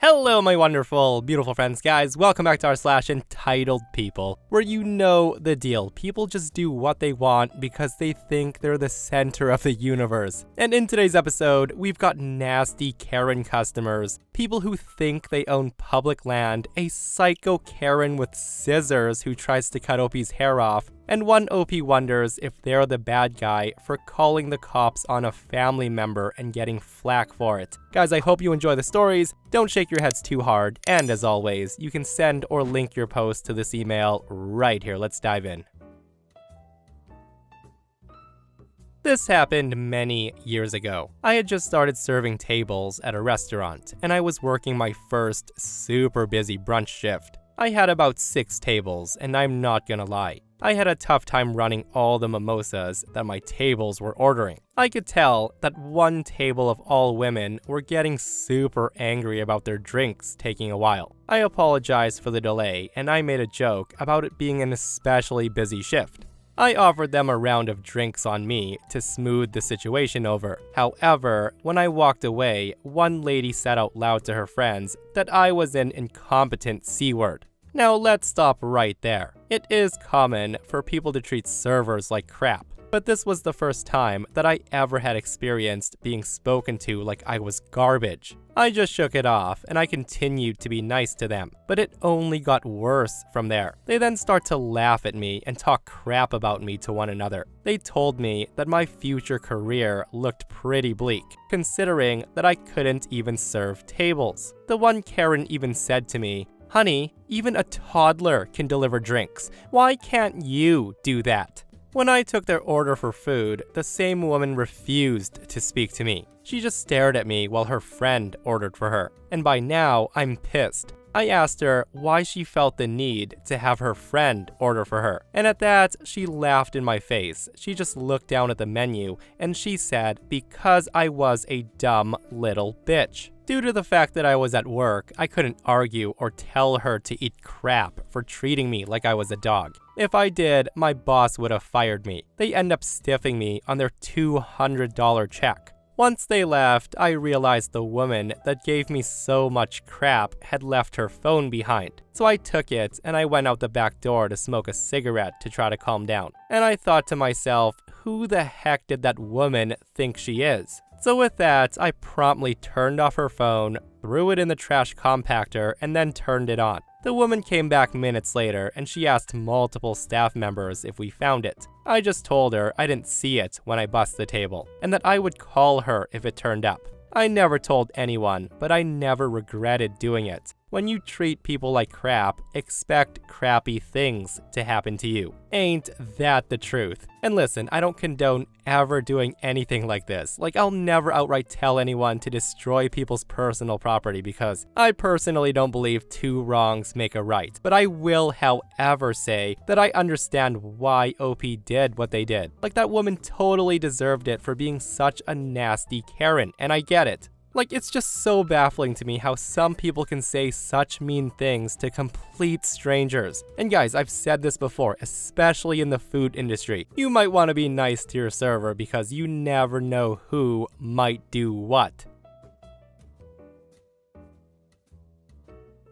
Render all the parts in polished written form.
Hello, my wonderful, beautiful friends, guys. Welcome back to our /entitled people, where you know the deal. People just do what they want because they think they're the center of the universe. And in today's episode, we've got nasty Karen customers, people who think they own public land, a psycho Karen with scissors who tries to cut OP's hair off, and one OP wonders if they're the bad guy for calling the cops on a family member and getting flack for it. Guys, I hope you enjoy the stories. Don't shake your heads too hard, and as always, you can send or link your post to this email right here. Let's dive in. This happened many years ago. I had just started serving tables at a restaurant, and I was working my first super busy brunch shift. I had about 6 tables, and I'm not gonna lie, I had a tough time running all the mimosas that my tables were ordering. I could tell that one table of all women were getting super angry about their drinks taking a while. I apologized for the delay, and I made a joke about it being an especially busy shift. I offered them a round of drinks on me to smooth the situation over. However, when I walked away, one lady said out loud to her friends that I was an incompetent C-word. Now let's stop right there. It is common for people to treat servers like crap, but this was the first time that I ever had experienced being spoken to like I was garbage. I just shook it off and I continued to be nice to them, but it only got worse from there. They then start to laugh at me and talk crap about me to one another. They told me that my future career looked pretty bleak, considering that I couldn't even serve tables. The one Karen even said to me, "Honey, even a toddler can deliver drinks. Why can't you do that?" When I took their order for food, the same woman refused to speak to me. She just stared at me while her friend ordered for her. And by now, I'm pissed. I asked her why she felt the need to have her friend order for her. And at that, she laughed in my face. She just looked down at the menu and she said, because I was a dumb little bitch. Due to the fact that I was at work, I couldn't argue or tell her to eat crap for treating me like I was a dog. If I did, my boss would have fired me. They end up stiffing me on their $200 check. Once they left, I realized the woman that gave me so much crap had left her phone behind. So I took it and I went out the back door to smoke a cigarette to try to calm down. And I thought to myself, who the heck did that woman think she is? So with that, I promptly turned off her phone, threw it in the trash compactor, and then turned it on. The woman came back minutes later and she asked multiple staff members if we found it. I just told her I didn't see it when I bussed the table, and that I would call her if it turned up. I never told anyone, but I never regretted doing it. When you treat people like crap, expect crappy things to happen to you. Ain't that the truth? And listen, I don't condone ever doing anything like this. Like, I'll never outright tell anyone to destroy people's personal property because I personally don't believe 2 wrongs make a right. But I will, however, say that I understand why OP did what they did. Like, that woman totally deserved it for being such a nasty Karen, and I get it. Like, it's just so baffling to me how some people can say such mean things to complete strangers. And guys, I've said this before, especially in the food industry. You might want to be nice to your server because you never know who might do what.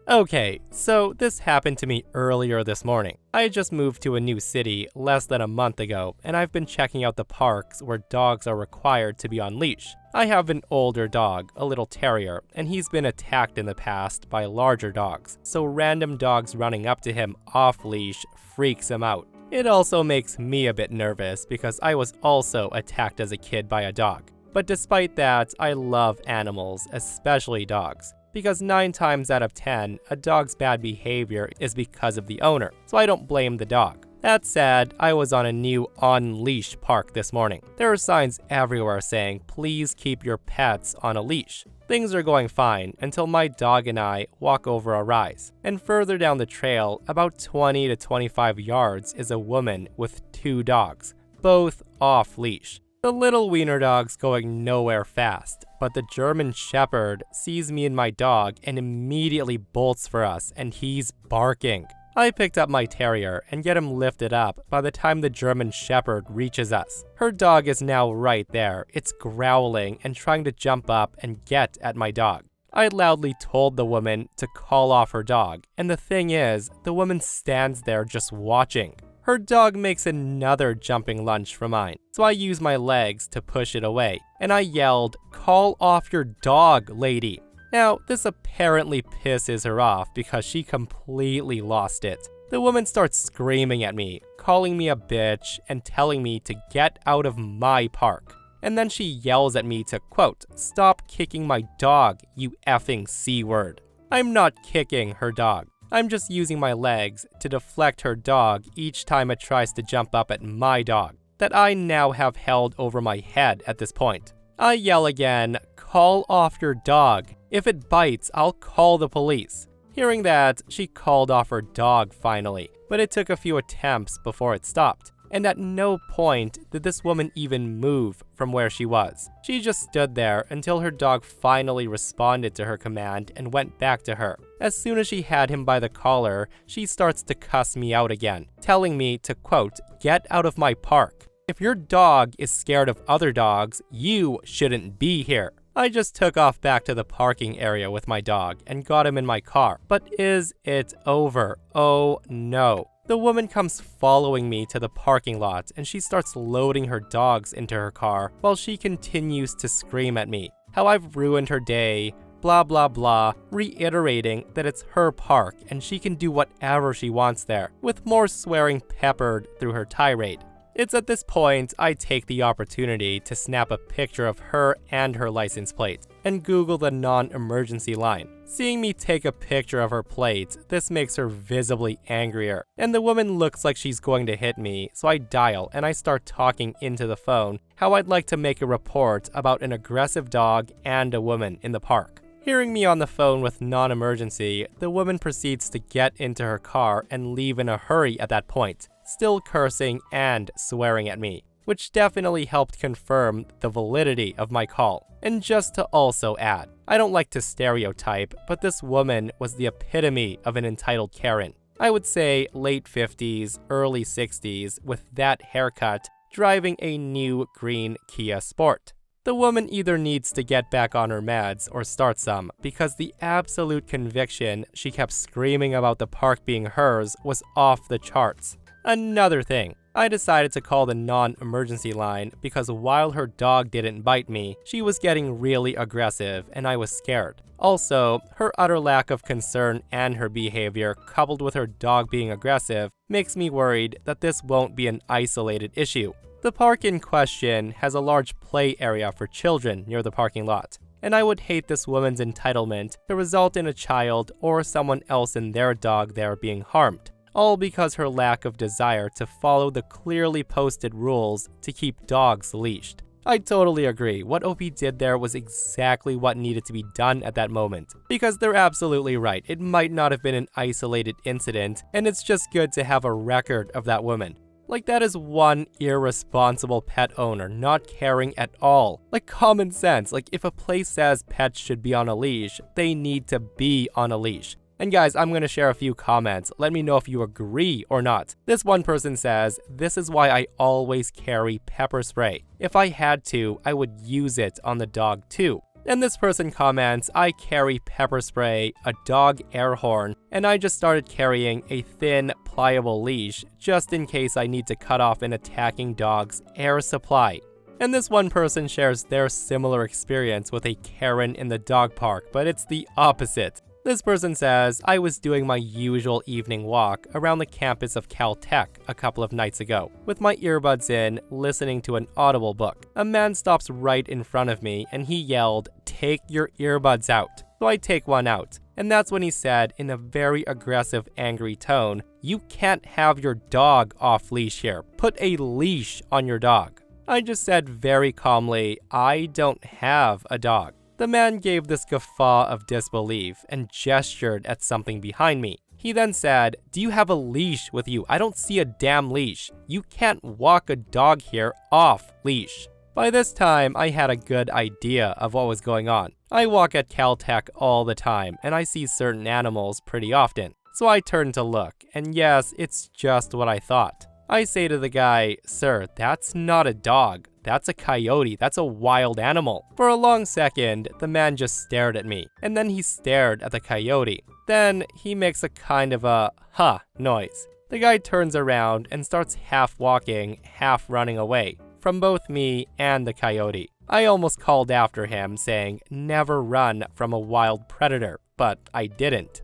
Okay, so this happened to me earlier this morning. I had just moved to a new city less than a month ago, and I've been checking out the parks where dogs are required to be on leash. I have an older dog, a little terrier, and he's been attacked in the past by larger dogs, so random dogs running up to him off leash freaks him out. It also makes me a bit nervous because I was also attacked as a kid by a dog. But despite that, I love animals, especially dogs. Because 9 times out of 10, a dog's bad behavior is because of the owner, so I don't blame the dog. That said, I was on a new on-leash park this morning. There are signs everywhere saying, please keep your pets on a leash. Things are going fine until my dog and I walk over a rise. And further down the trail, about 20 to 25 yards, is a woman with 2 dogs, both off-leash. The little wiener dog's going nowhere fast, but the German Shepherd sees me and my dog and immediately bolts for us, and he's barking. I picked up my terrier and get him lifted up by the time the German Shepherd reaches us. Her dog is now right there. It's growling and trying to jump up and get at my dog. I loudly told the woman to call off her dog, and the thing is, the woman stands there just watching. Her dog makes another jumping lunge for mine, so I use my legs to push it away, and I yelled, "Call off your dog, lady." Now, this apparently pisses her off because she completely lost it. The woman starts screaming at me, calling me a bitch, and telling me to get out of my park. And then she yells at me to, quote, "Stop kicking my dog, you effing C-word." I'm not kicking her dog. I'm just using my legs to deflect her dog each time it tries to jump up at my dog, that I now have held over my head at this point. I yell again, "Call off your dog. If it bites, I'll call the police." Hearing that, she called off her dog finally, but it took a few attempts before it stopped. And at no point did this woman even move from where she was. She just stood there until her dog finally responded to her command and went back to her. As soon as she had him by the collar, she starts to cuss me out again, telling me to, quote, "Get out of my park. If your dog is scared of other dogs, you shouldn't be here." I just took off back to the parking area with my dog and got him in my car. But is it over? Oh no. The woman comes following me to the parking lot and she starts loading her dogs into her car while she continues to scream at me, how I've ruined her day, blah blah blah, reiterating that it's her park and she can do whatever she wants there, with more swearing peppered through her tirade. It's at this point I take the opportunity to snap a picture of her and her license plate and Google the non-emergency line. Seeing me take a picture of her plate, this makes her visibly angrier, and the woman looks like she's going to hit me, so I dial and I start talking into the phone how I'd like to make a report about an aggressive dog and a woman in the park. Hearing me on the phone with non-emergency, the woman proceeds to get into her car and leave in a hurry at that point, still cursing and swearing at me, which definitely helped confirm the validity of my call. And just to also add, I don't like to stereotype, but this woman was the epitome of an entitled Karen. I would say late 50s, early 60s, with that haircut, driving a new green Kia Sport. The woman either needs to get back on her meds or start some, because the absolute conviction she kept screaming about the park being hers was off the charts. Another thing, I decided to call the non-emergency line because while her dog didn't bite me, she was getting really aggressive and I was scared. Also, her utter lack of concern and her behavior, coupled with her dog being aggressive, makes me worried that this won't be an isolated issue. The park in question has a large play area for children near the parking lot, and I would hate this woman's entitlement to result in a child or someone else and their dog there being harmed, all because her lack of desire to follow the clearly posted rules to keep dogs leashed. I totally agree, what OP did there was exactly what needed to be done at that moment, because they're absolutely right, it might not have been an isolated incident, and it's just good to have a record of that woman. Like, that is one irresponsible pet owner not caring at all. Like, common sense. Like, if a place says pets should be on a leash, they need to be on a leash. And guys, I'm going to share a few comments. Let me know if you agree or not. This one person says, "This is why I always carry pepper spray. If I had to, I would use it on the dog too." And this person comments, "I carry pepper spray, a dog air horn, and I just started carrying a thin, pliable leash just in case I need to cut off an attacking dog's air supply." And this one person shares their similar experience with a Karen in the dog park, but it's the opposite. This person says, "I was doing my usual evening walk around the campus of Caltech a couple of nights ago, with my earbuds in, listening to an Audible book. A man stops right in front of me and he yelled, 'Take your earbuds out.' So I take one out. And that's when he said, in a very aggressive, angry tone, 'You can't have your dog off leash here. Put a leash on your dog.' I just said very calmly, 'I don't have a dog.' The man gave this guffaw of disbelief and gestured at something behind me. He then said, 'Do you have a leash with you? I don't see a damn leash. You can't walk a dog here off leash.' By this time, I had a good idea of what was going on. I walk at Caltech all the time, and I see certain animals pretty often. So I turned to look, and yes, it's just what I thought. I say to the guy, 'Sir, that's not a dog. that's a coyote, that's a wild animal." For a long second, the man just stared at me, and then he stared at the coyote. Then he makes a kind of a "huh" noise. The guy turns around and starts half walking, half running away from both me and the coyote. I almost called after him saying, "Never run from a wild predator," but I didn't.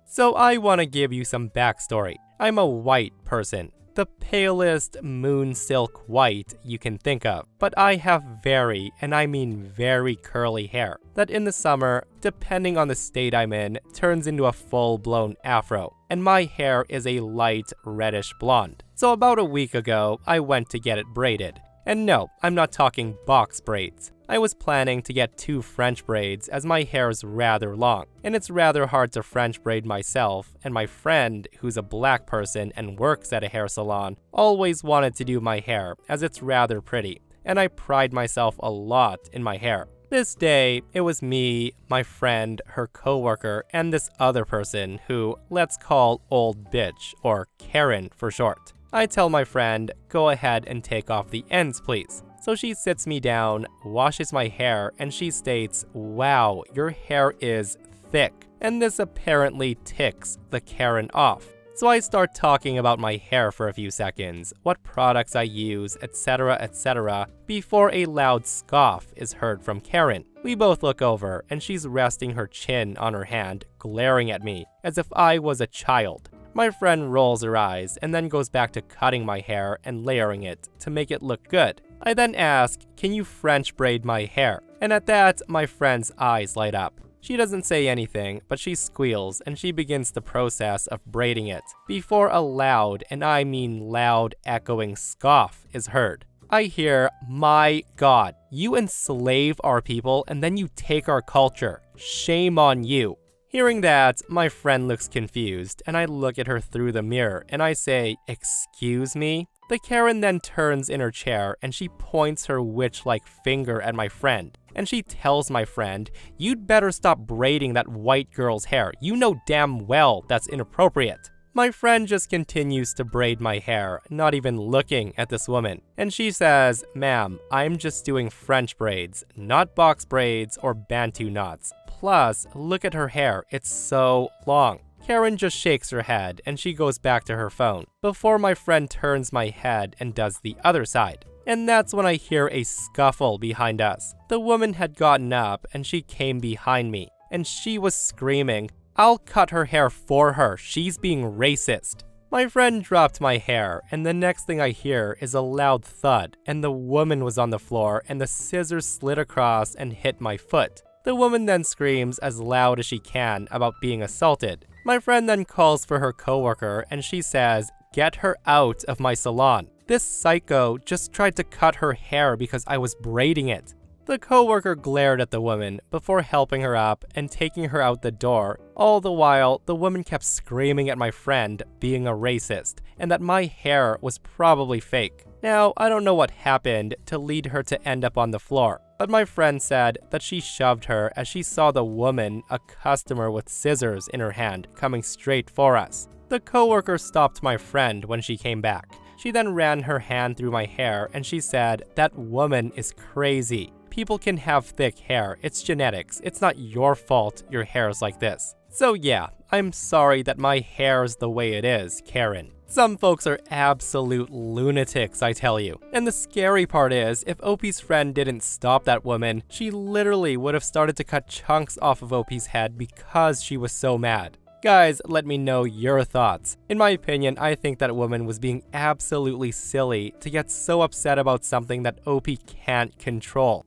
So I want to give you some backstory. I'm a white person, the palest moon silk white you can think of, but I have very, and I mean very curly hair that in the summer, depending on the state I'm in, turns into a full-blown afro, and my hair is a light reddish blonde. So about a week ago, I went to get it braided. And no, I'm not talking box braids. I was planning to get 2 French braids as my hair is rather long, and it's rather hard to French braid myself, and my friend, who's a black person and works at a hair salon, always wanted to do my hair as it's rather pretty, and I pride myself a lot in my hair. This day, it was me, my friend, her coworker, and this other person who, let's call old bitch, or Karen for short. I tell my friend, "Go ahead and take off the ends, please." So she sits me down, washes my hair, and she states, "Wow, your hair is thick." And this apparently ticks the Karen off. So I start talking about my hair for a few seconds, what products I use, etc., before a loud scoff is heard from Karen. We both look over, and she's resting her chin on her hand, glaring at me, as if I was a child. My friend rolls her eyes and then goes back to cutting my hair and layering it to make it look good. I then ask, "Can you French braid my hair?" And at that, my friend's eyes light up. She doesn't say anything, but she squeals and she begins the process of braiding it, before a loud, and I mean loud, echoing scoff is heard. I hear, "My God, you enslave our people and then you take our culture. Shame on you." Hearing that, my friend looks confused, and I look at her through the mirror, and I say, "Excuse me?" The Karen then turns in her chair, and she points her witch-like finger at my friend, and she tells my friend, "You'd better stop braiding that white girl's hair. You know damn well that's inappropriate." My friend just continues to braid my hair, not even looking at this woman. And she says, "Ma'am, I'm just doing French braids, not box braids or Bantu knots. Plus, look at her hair, it's so long." Karen just shakes her head and she goes back to her phone, before my friend turns my head and does the other side. And that's when I hear a scuffle behind us. The woman had gotten up and she came behind me, and she was screaming, "I'll cut her hair for her, she's being racist." My friend dropped my hair, and the next thing I hear is a loud thud, and the woman was on the floor, and the scissors slid across and hit my foot. The woman then screams as loud as she can about being assaulted. My friend then calls for her coworker, and she says, "Get her out of my salon. This psycho just tried to cut her hair because I was braiding it." The coworker glared at the woman before helping her up and taking her out the door. All the while, the woman kept screaming at my friend being a racist and that my hair was probably fake. Now, I don't know what happened to lead her to end up on the floor, but my friend said that she shoved her as she saw the woman, a customer with scissors in her hand, coming straight for us. The coworker stopped my friend when she came back. She then ran her hand through my hair and she said, "That woman is crazy. People can have thick hair, it's genetics, it's not your fault your hair's like this." So yeah, I'm sorry that my hair's the way it is, Karen. Some folks are absolute lunatics, I tell you. And the scary part is, if OP's friend didn't stop that woman, she literally would have started to cut chunks off of OP's head because she was so mad. Guys, let me know your thoughts. In my opinion, I think that woman was being absolutely silly to get so upset about something that OP can't control.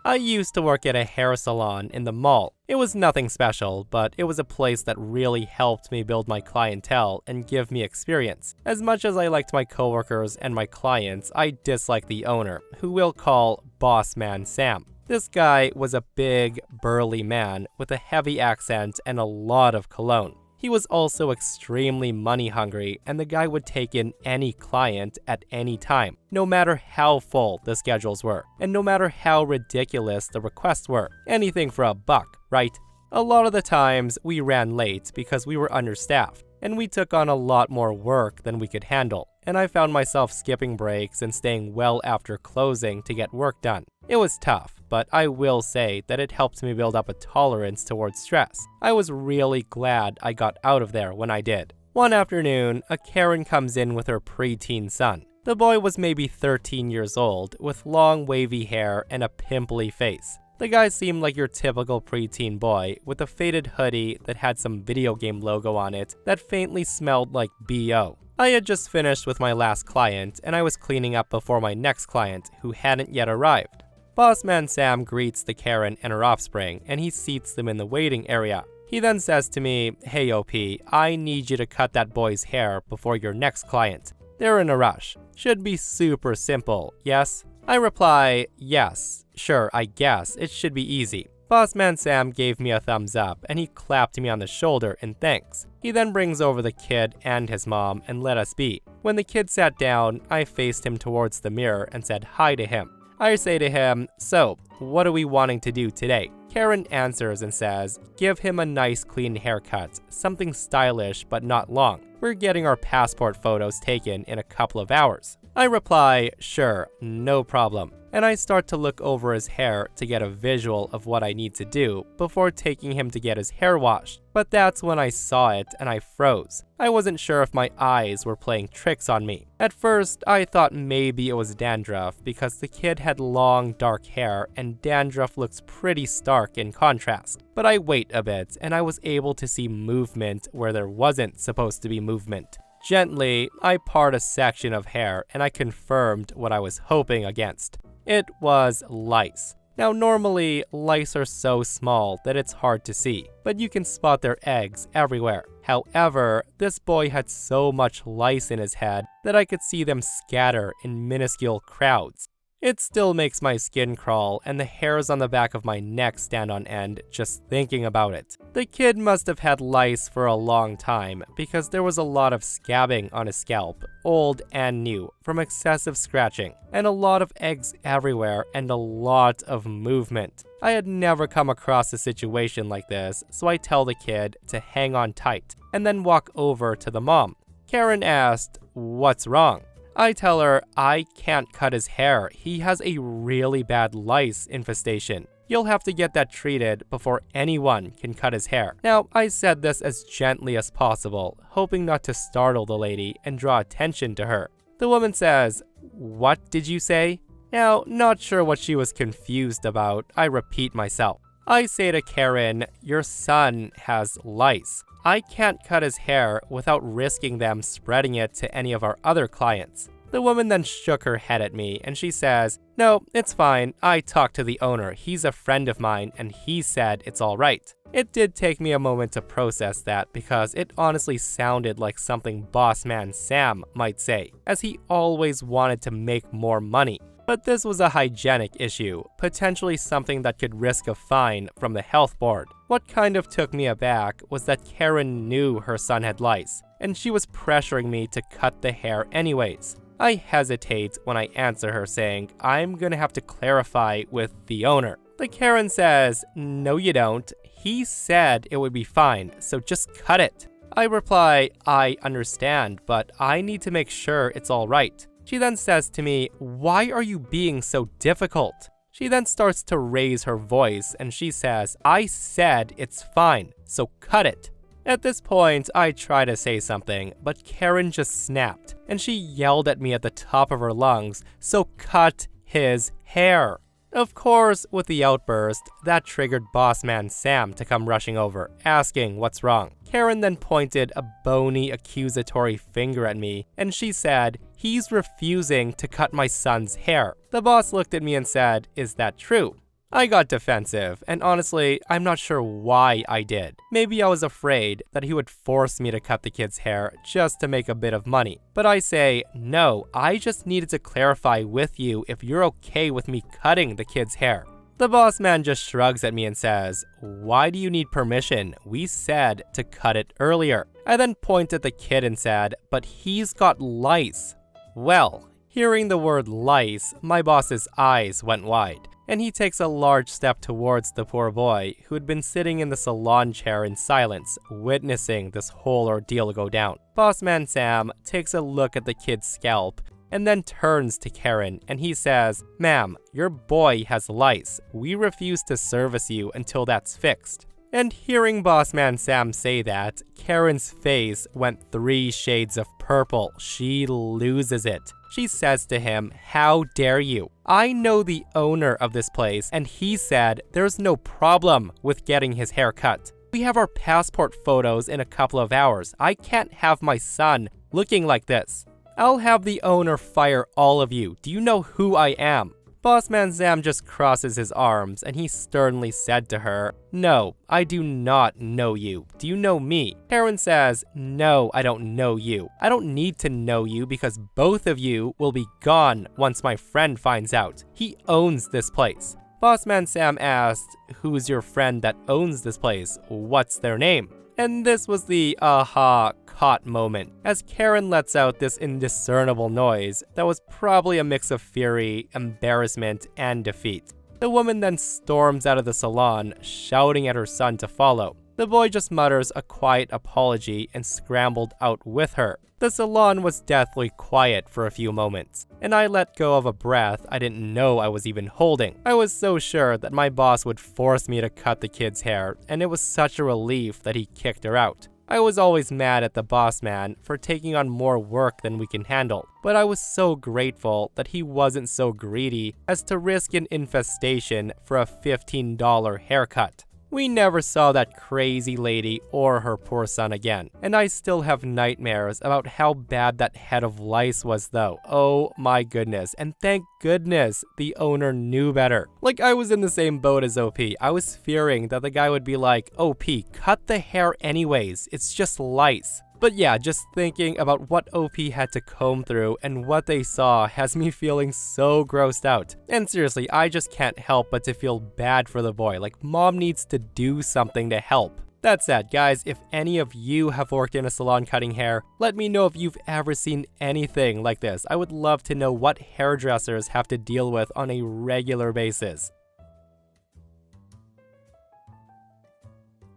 I used to work at a hair salon in the mall. It was nothing special, but it was a place that really helped me build my clientele and give me experience. As much as I liked my coworkers and my clients, I disliked the owner, who we'll call Boss Man Sam. This guy was a big, burly man with a heavy accent and a lot of cologne. He was also extremely money hungry, and the guy would take in any client at any time, no matter how full the schedules were, and no matter how ridiculous the requests were. Anything for $1, right? A lot of the times, we ran late because we were understaffed. and we took on a lot more work than we could handle, and I found myself skipping breaks and staying well after closing to get work done. It was tough, but I will say that it helped me build up a tolerance towards stress. I was really glad I got out of there when I did. One afternoon, a Karen comes in with her preteen son. The boy was maybe 13 years old, with long wavy hair and a pimply face. The guy seemed like your typical preteen boy, with a faded hoodie that had some video game logo on it that faintly smelled like BO. I had just finished with my last client, and I was cleaning up before my next client, who hadn't yet arrived. Bossman Sam greets the Karen and her offspring, and he seats them in the waiting area. He then says to me, "Hey OP, I need you to cut that boy's hair before your next client. They're in a rush. Should be super simple, yes?" I reply, "Yes, sure, I guess. It should be easy." Bossman Sam gave me a thumbs up, and he clapped me on the shoulder in thanks. He then brings over the kid and his mom and let us be. When the kid sat down, I faced him towards the mirror and said hi to him. I say to him, "So, what are we wanting to do today?" Karen answers and says, "Give him a nice clean haircut, something stylish but not long. We're getting our passport photos taken in a couple of hours." I reply, "Sure, no problem," and I start to look over his hair to get a visual of what I need to do before taking him to get his hair washed. But that's when I saw it and I froze. I wasn't sure if my eyes were playing tricks on me. At first, I thought maybe it was dandruff because the kid had long, dark hair and dandruff looks pretty stark in contrast. But I wait a bit and I was able to see movement where there wasn't supposed to be movement. Gently, I part a section of hair and I confirmed what I was hoping against. It was lice. Now normally, lice are so small that it's hard to see, but you can spot their eggs everywhere. However, this boy had so much lice in his head that I could see them scatter in minuscule crowds. It still makes my skin crawl and the hairs on the back of my neck stand on end just thinking about it. The kid must have had lice for a long time because there was a lot of scabbing on his scalp, old and new, from excessive scratching, and a lot of eggs everywhere and a lot of movement. I had never come across a situation like this, so I tell the kid to hang on tight and then walk over to the mom. Karen asked, "What's wrong?" I tell her I can't cut his hair. He has a really bad lice infestation. You'll have to get that treated before anyone can cut his hair. Now, I said this as gently as possible, hoping not to startle the lady and draw attention to her. The woman says, "What did you say?" Now, not sure what she was confused about, I repeat myself. I say to Karen, "Your son has lice. I can't cut his hair without risking them spreading it to any of our other clients." The woman then shook her head at me and she says, "No, it's fine. I talked to the owner. He's a friend of mine and he said it's all right." It did take me a moment to process that because it honestly sounded like something Bossman Sam might say, as he always wanted to make more money. But this was a hygienic issue, potentially something that could risk a fine from the health board. What kind of took me aback was that Karen knew her son had lice, and she was pressuring me to cut the hair anyways. I hesitate when I answer her saying, "I'm gonna have to clarify with the owner." The Karen says, "No you don't. He said it would be fine, so just cut it." I reply, "I understand, but I need to make sure it's all right." She then says to me, "Why are you being so difficult?" She then starts to raise her voice and she says, "I said it's fine, so cut it." At this point, I try to say something, but Karen just snapped and she yelled at me at the top of her lungs, "So cut his hair." Of course, with the outburst, that triggered Bossman Sam to come rushing over, asking what's wrong. Karen then pointed a bony, accusatory finger at me, and she said, "He's refusing to cut my son's hair." The boss looked at me and said, "Is that true?" I got defensive, and honestly, I'm not sure why I did. Maybe I was afraid that he would force me to cut the kid's hair just to make a bit of money. But I say, "No, I just needed to clarify with you if you're okay with me cutting the kid's hair." The boss man just shrugs at me and says, "Why do you need permission? We said to cut it earlier." I then point at the kid and said, "But he's got lice." Well, hearing the word lice, my boss's eyes went wide. and he takes a large step towards the poor boy who had been sitting in the salon chair in silence, witnessing this whole ordeal go down. Bossman Sam takes a look at the kid's scalp and then turns to Karen and he says, "Ma'am, your boy has lice. We refuse to service you until that's fixed." And hearing Bossman Sam say that, Karen's face went 3 shades of purple. She loses it. She says to him, "How dare you? I know the owner of this place, and he said there's no problem with getting his hair cut. We have our passport photos in a couple of hours. I can't have my son looking like this. I'll have the owner fire all of you. Do you know who I am?" Bossman Sam just crosses his arms and he sternly said to her, "No, I do not know you. Do you know me?" Karen says, "No, I don't know you. I don't need to know you because both of you will be gone once my friend finds out. He owns this place." Bossman Sam asked, "Who's your friend that owns this place? What's their name?" And this was the aha caught moment, as Karen lets out this indiscernible noise that was probably a mix of fury, embarrassment, and defeat. The woman then storms out of the salon, shouting at her son to follow. The boy just mutters a quiet apology and scrambled out with her. The salon was deathly quiet for a few moments, and I let go of a breath I didn't know I was even holding. I was so sure that my boss would force me to cut the kid's hair, and it was such a relief that he kicked her out. I was always mad at the boss man for taking on more work than we can handle, but I was so grateful that he wasn't so greedy as to risk an infestation for a $15 haircut. We never saw that crazy lady or her poor son again, and I still have nightmares about how bad that head of lice was though. Oh my goodness, and thank goodness the owner knew better. Like, I was in the same boat as OP. I was fearing that the guy would be like, "OP, cut the hair anyways, it's just lice." But yeah, just thinking about what OP had to comb through and what they saw has me feeling so grossed out. And seriously, I just can't help but to feel bad for the boy. Like, mom needs to do something to help. That said, guys, if any of you have worked in a salon cutting hair, let me know if you've ever seen anything like this. I would love to know what hairdressers have to deal with on a regular basis.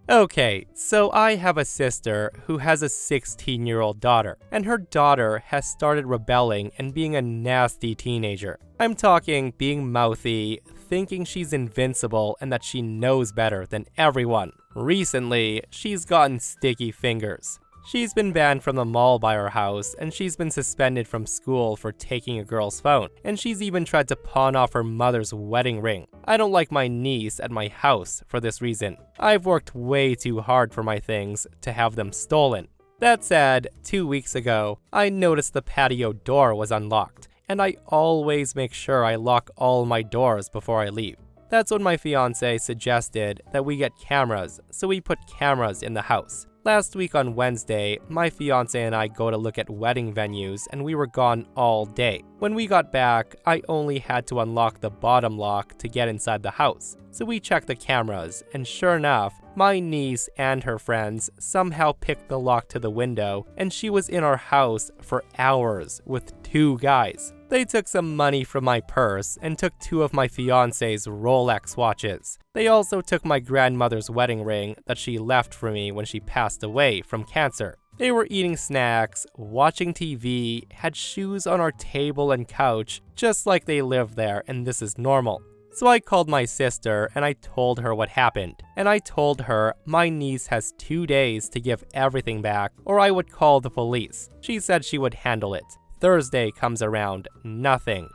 Okay, so I have a sister who has a 16-year-old daughter, and her daughter has started rebelling and being a nasty teenager. I'm talking being mouthy, thinking she's invincible and that she knows better than everyone. Recently, she's gotten sticky fingers. She's been banned from the mall by her house, and she's been suspended from school for taking a girl's phone, and she's even tried to pawn off her mother's wedding ring. I don't like my niece at my house for this reason. I've worked way too hard for my things to have them stolen. That said, 2 weeks ago, I noticed the patio door was unlocked, and I always make sure I lock all my doors before I leave. That's when my fiance suggested that we get cameras, so we put cameras in the house. Last week on Wednesday, my fiance and I go to look at wedding venues and we were gone all day. When we got back, I only had to unlock the bottom lock to get inside the house. So we checked the cameras, and sure enough, my niece and her friends somehow picked the lock to the window, and she was in our house for hours with 2 guys. They took some money from my purse and took 2 of my fiance's Rolex watches. They also took my grandmother's wedding ring that she left for me when she passed away from cancer. They were eating snacks, watching TV, had shoes on our table and couch, just like they lived there and this is normal. So I called my sister and I told her what happened. And I told her my niece has 2 days to give everything back or I would call the police. She said she would handle it. Thursday comes around, nothing.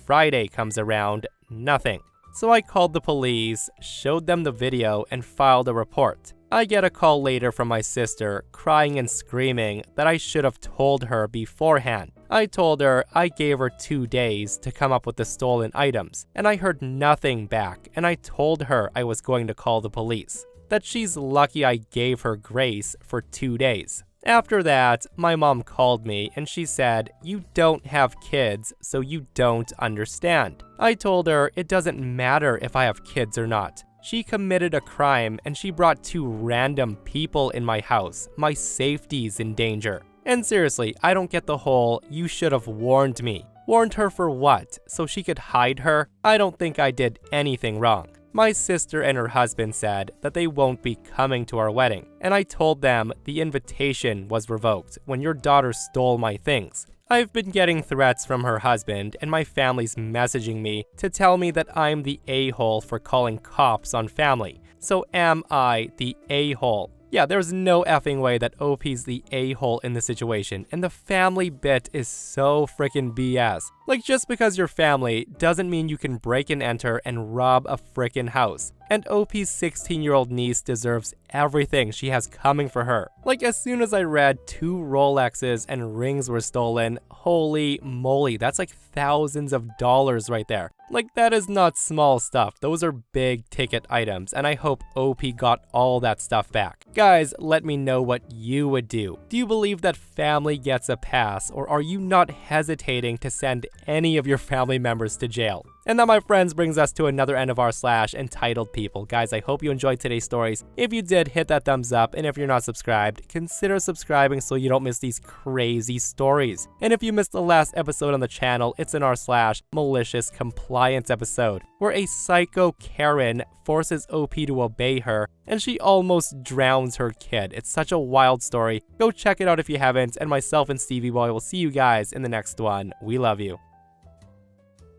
Friday comes around, nothing. So I called the police, showed them the video, and filed a report. I get a call later from my sister, crying and screaming that I should have told her beforehand. I told her I gave her 2 days to come up with the stolen items, and I heard nothing back, and I told her I was going to call the police. That she's lucky I gave her grace for 2 days. After that, my mom called me and she said, "You don't have kids, so you don't understand." I told her it doesn't matter if I have kids or not. She committed a crime and she brought 2 random people in my house. My safety's in danger. And seriously, I don't get the whole, "you should have warned me." Warned her for what? So she could hide her? I don't think I did anything wrong. My sister and her husband said that they won't be coming to our wedding, and I told them the invitation was revoked when your daughter stole my things. I've been getting threats from her husband, and my family's messaging me to tell me that I'm the a-hole for calling cops on family. So am I the a-hole? Yeah, there's no effing way that OP's the a-hole in this situation, and the family bit is so freaking BS. Like, just because you're family doesn't mean you can break and enter and rob a freaking house. And OP's 16-year-old niece deserves everything she has coming for her. Like, as soon as I read 2 Rolexes and rings were stolen, holy moly, that's like thousands of dollars right there. Like, that is not small stuff. Those are big ticket items, and I hope OP got all that stuff back. Guys, let me know what you would do. Do you believe that family gets a pass, or are you not hesitating to send any of your family members to jail? And that, my friends, brings us to another end of our /Entitled People. Guys, I hope you enjoyed today's stories. If you did, hit that thumbs up, and if you're not subscribed, consider subscribing so you don't miss these crazy stories. And if you missed the last episode on the channel, it's in our /Malicious Compliance episode, where a psycho Karen forces OP to obey her, and she almost drowns her kid. It's such a wild story. Go check it out if you haven't, and myself and Stevie Boy will see you guys in the next one. We love you.